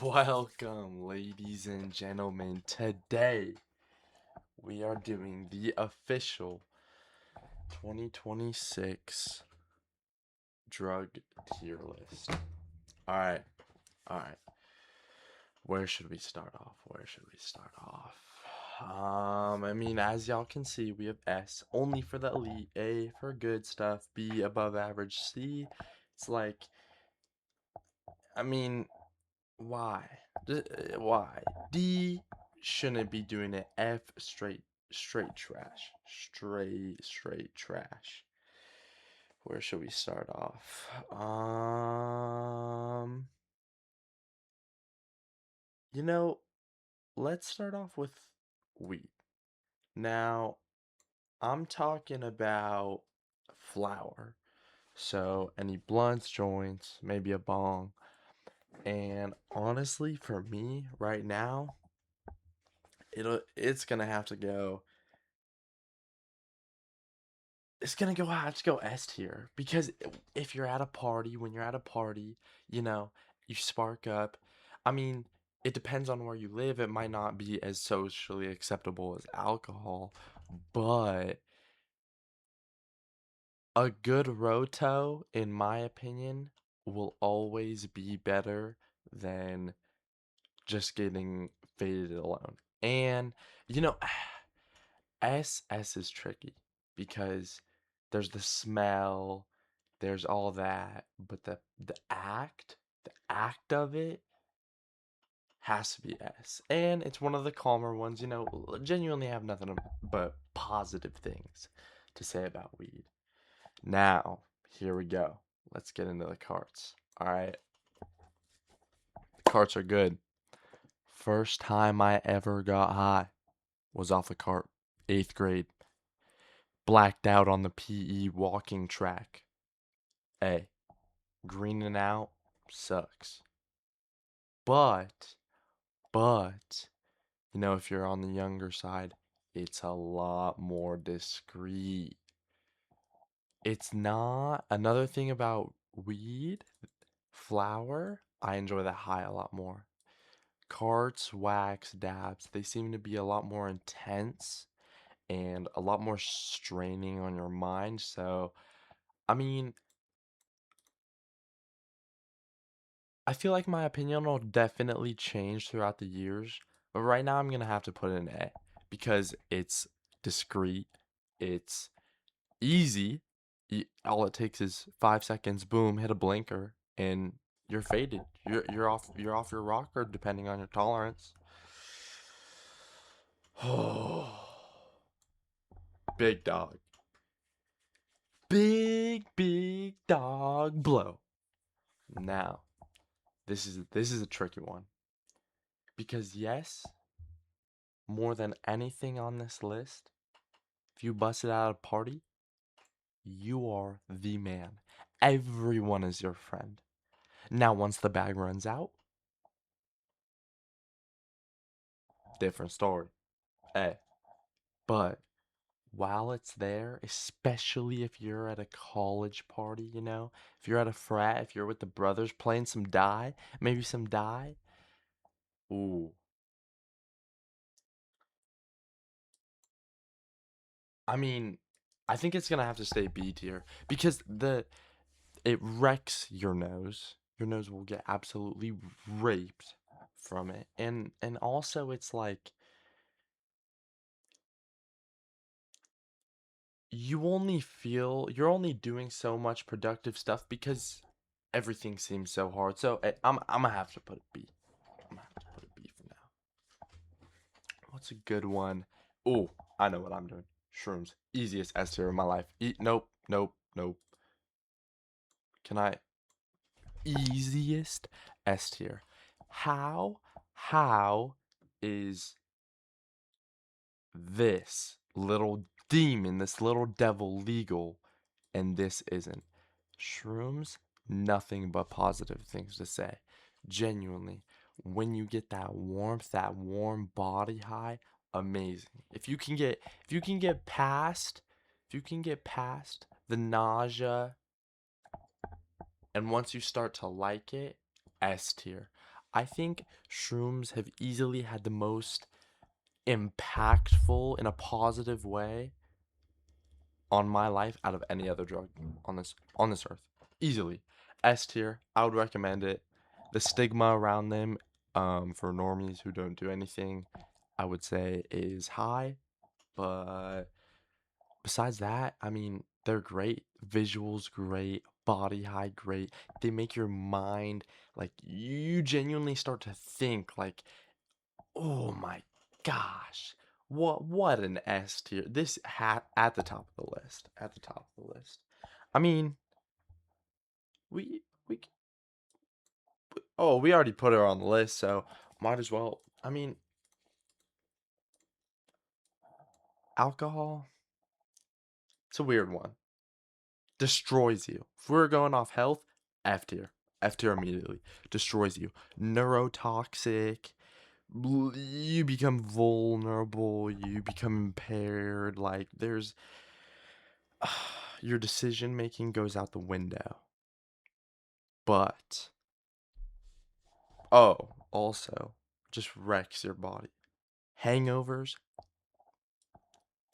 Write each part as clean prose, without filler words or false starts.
Welcome, ladies and gentlemen. Today we are doing the official 2026 drug tier list. Alright, alright. Where should we start off? As y'all can see, we have S only for the elite, A for good stuff, B above average, C. It's like, I mean, why? Why? D shouldn't be doing it. F straight trash. Straight trash. Where should we start off? You know, let's start off with weed. Now, I'm talking about flower. So, any blunts, joints, maybe a bong. And honestly, for me right now, it's gonna have to go. It's gonna go have to go S tier because if you're at a party, when you're at a party, you know, you spark up. I mean, it depends on where you live. It might not be as socially acceptable as alcohol, but a good roto, in my opinion, will always be better than just getting faded alone. And you know, S is tricky because there's the smell, there's all that, but the act of it has to be S. And it's one of the calmer ones, genuinely have nothing but positive things to say about weed. Now, here we go. Let's get into the carts. All right. The carts are good. First time I ever got high was off a cart, 8th grade. Blacked out on the PE walking track. Hey, greening out sucks. But, if you're on the younger side, it's a lot more discreet. It's not. Another thing about weed, flower, I enjoy that high a lot more. Carts, wax, dabs, they seem to be a lot more intense and a lot more straining on your mind. So, I mean, I feel like my opinion will definitely change throughout the years, but right now I'm gonna have to put in A because it's discreet, it's easy. All it takes is 5 seconds, boom, hit a blinker, and you're faded. You're off your rocker depending on your tolerance. Big dog. Big dog blow. Now, this is a tricky one. Because yes, more than anything on this list, if you bust it out at a party, you are the man. Everyone is your friend. Now, once the bag runs out, different story. Hey, but while it's there, especially if you're at a college party, if you're at a frat, if you're with the brothers playing some die, maybe some die, ooh. I mean, I think it's gonna have to stay B tier because it wrecks your nose. Your nose will get absolutely raped from it. And also it's like you're only doing so much productive stuff because everything seems so hard. So I'm gonna have to put it B. I'm gonna have to put it B for now. What's a good one? Oh, I know what I'm doing. Shrooms. Easiest S tier in my life. Nope. Can I? Easiest S tier. How is this little demon, this little devil legal, and this isn't? Shrooms, nothing but positive things to say. Genuinely, when you get that warmth, that warm body high, amazing. If you can get past the nausea, and once you start to like it, S tier. I think shrooms have easily had the most impactful in a positive way on my life out of any other drug on this earth. Easily. S tier. I would recommend it. The stigma around them, for normies who don't do anything, I would say is high. But besides that, I mean, they're great. Visuals great. Body high great. They make your mind like you genuinely start to think like, oh my gosh. What an S tier. This hat at the top of the list. At the top of the list. I mean, we oh, we already put her on the list, so might as well. I mean, alcohol, it's a weird one. Destroys you. If we're going off health, F tier. F tier immediately. Destroys you. Neurotoxic. You become vulnerable. You become impaired. Like, there's. Your decision making goes out the window. But, oh, also, just wrecks your body. Hangovers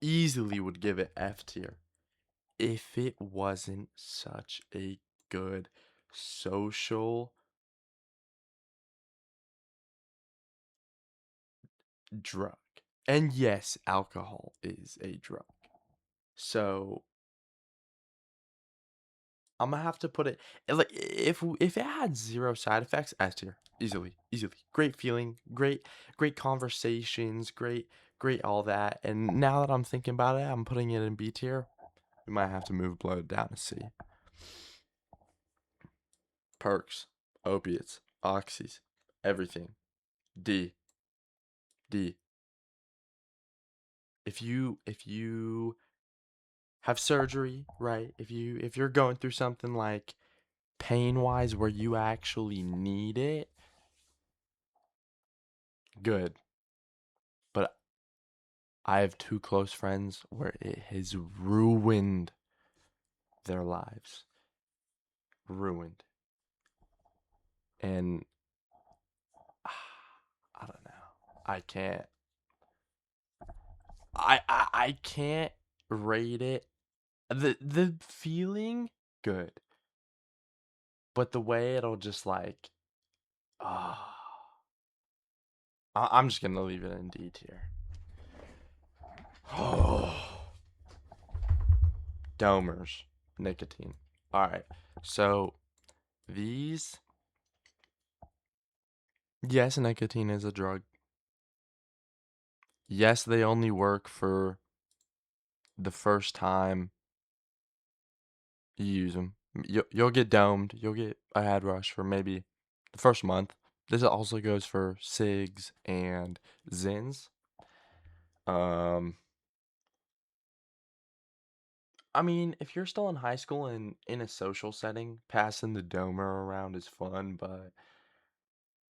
easily would give it F tier if it wasn't such a good social drug. And yes, alcohol is a drug. So I'm gonna have to put it like if it had zero side effects, S tier, easily, easily. Great feeling, great conversations, great all that. And now that I'm thinking about it, I'm putting it in B tier. We might have to move blood down to C. Perks, opiates, oxys, everything. D, D. If you have surgery, right? If you're going through something like pain wise where you actually need it, good. But I have two close friends where it has ruined their lives. Ruined. And I don't know. I can't I can't rate it. The feeling good, but the way it'll just like ah I'm just gonna leave it in D tier. Domers, nicotine. All right. So these, yes, nicotine is a drug. Yes, they only work for the first time you use them. You'll get domed. You'll get a head rush for maybe the first month. This also goes for cigs and Zins. Um, I mean, if you're still in high school and in a social setting, passing the domer around is fun, but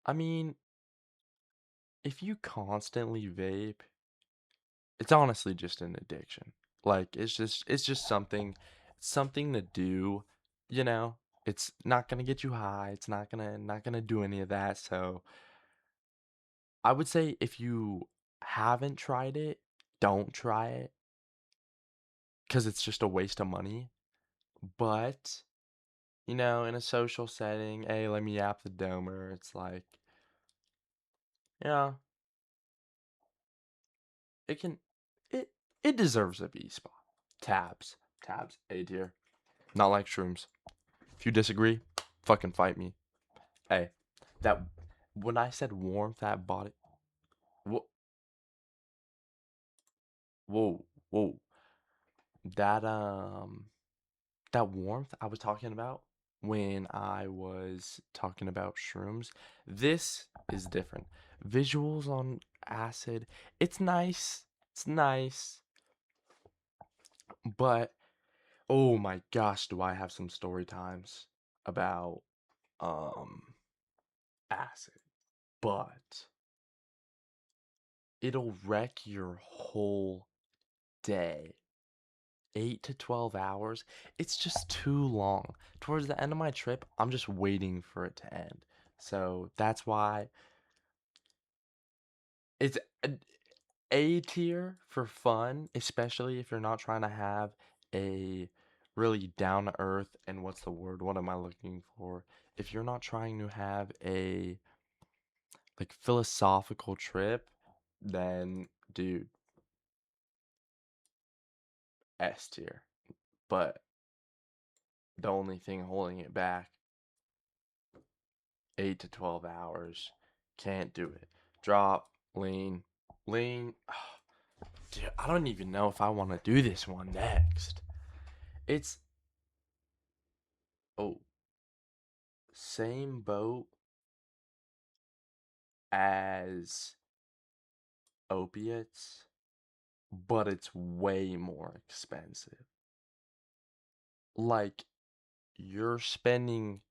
I mean, if you constantly vape, it's honestly just an addiction. Like it's just something to do, you know? It's not going to get you high. It's not going to do any of that. So, I would say if you haven't tried it, don't try it cuz it's just a waste of money. But, in a social setting, hey, let me yap the domer. It's like, yeah, it can it it deserves a B spot. Tabs, A tier. Not like shrooms. If you disagree, fucking fight me. Hey, that when I said warmth, that body. Whoa, whoa, whoa. That that warmth I was talking about when I was talking about shrooms. This is different. Visuals on acid. It's nice. It's nice. But oh my gosh, do I have some story times about um acid. But it'll wreck your whole day. 8 to 12 hours, it's just too long. Towards the end of my trip, I'm just waiting for it to end So that's why it's A tier for fun, especially if you're not trying to have a really down to earth and what's the word? What am I looking for? If you're not trying to have a like philosophical trip, then dude, S tier. But the only thing holding it back, 8 to 12 hours. Can't do it. Drop, lean, lean. Dude, I don't even know if I want to do this one next. It's oh, same boat as opiates, but it's way more expensive. Like you're spending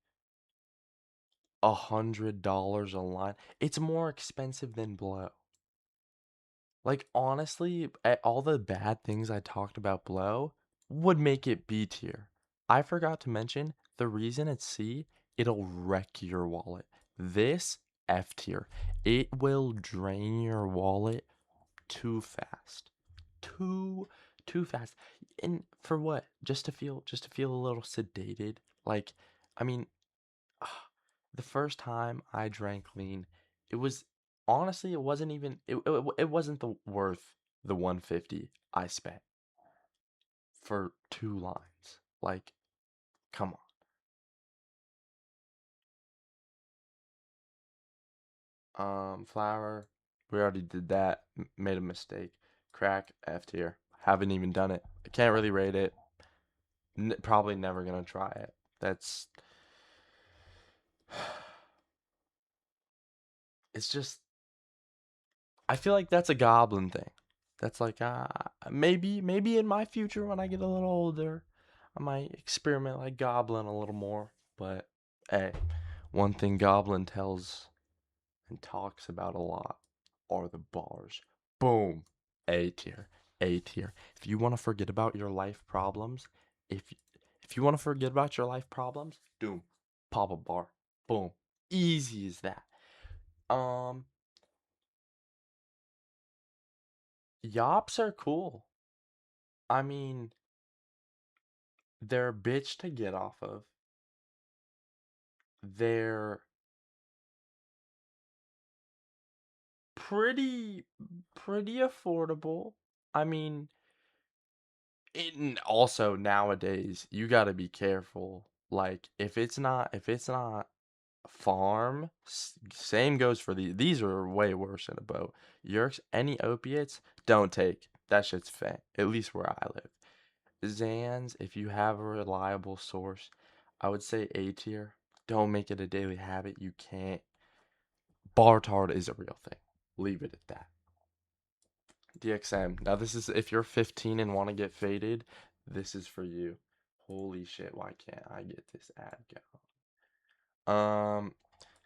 $100 a line. It's more expensive than blow. Like honestly, all the bad things I talked about blow would make it B tier. I forgot to mention the reason it's C, it'll wreck your wallet. This F tier. It will drain your wallet too fast. Too fast. And for what? Just to feel a little sedated. Like I mean, the first time I drank lean, it was honestly it wasn't even it wasn't the worth the 150 I spent for two lines. Like, come on. Flour, we already did that. Made a mistake. Crack F tier. Haven't even done it. I can't really rate it. Probably never gonna try it. That's it's just I feel like that's a goblin thing. That's like maybe in my future when I get a little older, I might experiment like Goblin a little more. But hey, one thing Goblin tells and talks about a lot are the bars. Boom, A tier, A tier. If you want to forget about your life problems, if if you want to forget about your life problems, doom, pop a bar. Boom, easy as that. Um, Yops are cool. I mean, they're a bitch to get off of. They're pretty pretty affordable. I mean, also nowadays you got to be careful. Like if it's not farm, same goes for these are way worse in a boat. Yerks, any opiates, don't take. That shit's fake. At least where I live. Zans, if you have a reliable source, I would say A tier. Don't make it a daily habit. You can't. Bartard is a real thing. Leave it at that. DXM. Now this is if you're 15 and want to get faded, this is for you. Holy shit, why can't I get this ad going?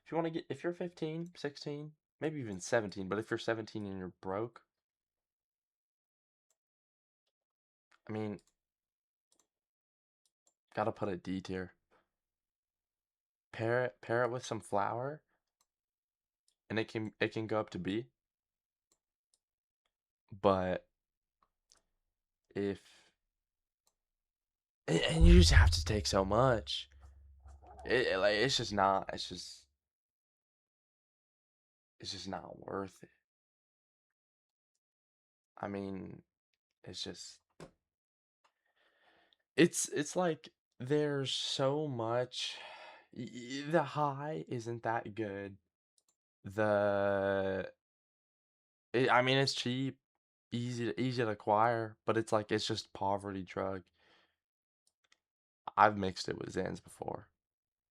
If you want to get if you're 15, 16, maybe even 17, but if you're 17 and you're broke, I mean, gotta put a D tier. Pair it with some flour and it can go up to B, but if and you just have to take so much. Like it's just not worth it. I mean, it's just it's like there's so much the high isn't that good. The I mean it's cheap, easy to acquire, but it's like it's just poverty drug. I've mixed it with Zans before.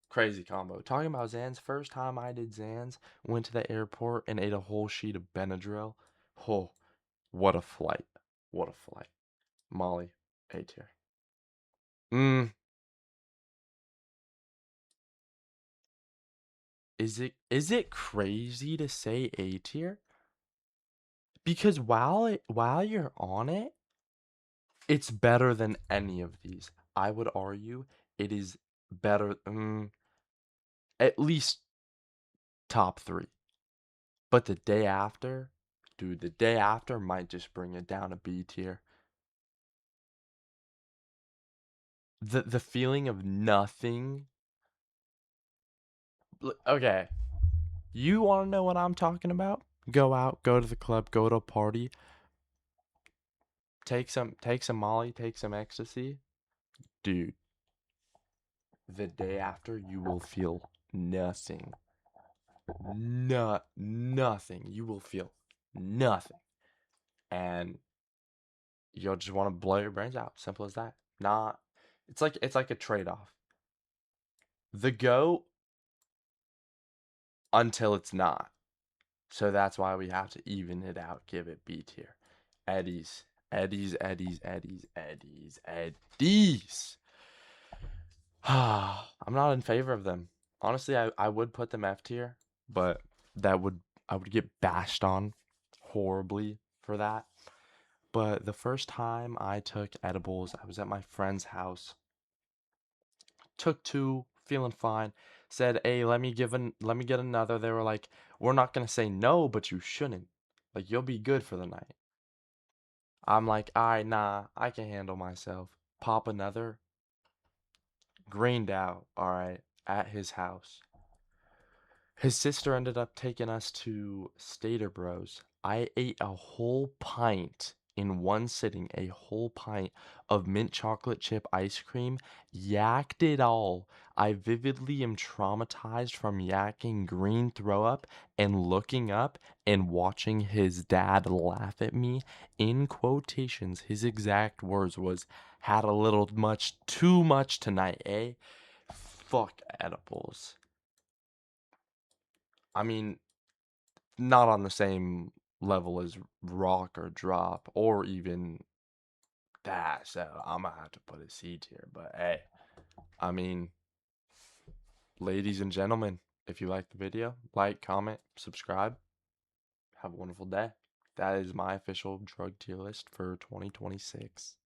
Crazy combo. Talking about Zans, first time I did Zans, went to the airport and ate a whole sheet of Benadryl. Oh, what a flight. What a flight. Molly, A tier. Mm, is it crazy to say A tier? Because while you're on it, it's better than any of these. I would argue it is better, at least top three. But the day after, dude, the day after might just bring it down to B tier. The feeling of nothing. Okay, you want to know what I'm talking about? Go out, go to the club, go to a party, take some Molly, take some ecstasy. Dude, the day after you will feel nothing. Nothing. You will feel nothing. And you'll just want to blow your brains out. Simple as that. Not it's like a trade-off. The go until it's not. So that's why we have to even it out, give it B tier. Eddies. Eddies, Eddies, Eddies, Eddies, Eddies. I'm not in favor of them. Honestly, I would put them F tier, but that would I would get bashed on horribly for that. But the first time I took edibles, I was at my friend's house. Took two, feeling fine. Said, "Hey, let me get another." They were like, "We're not gonna say no, but you shouldn't. Like, you'll be good for the night." I'm like, "Alright, nah, I can handle myself." Pop another, greened out. All right, at his house. His sister ended up taking us to Stater Bros. I ate a whole pint in one sitting, a whole pint of mint chocolate chip ice cream, yacked it all. I vividly am traumatized from yakking green throw up and looking up and watching his dad laugh at me. In quotations, his exact words was, "Had a little much, too much tonight, eh?" Fuck edibles. I mean, not on the same level as rock or drop or even that. So I'm gonna have to put a C tier. But hey, I mean, ladies and gentlemen, if you like the video, like, comment, subscribe. Have a wonderful day. That is my official drug tier list for 2026.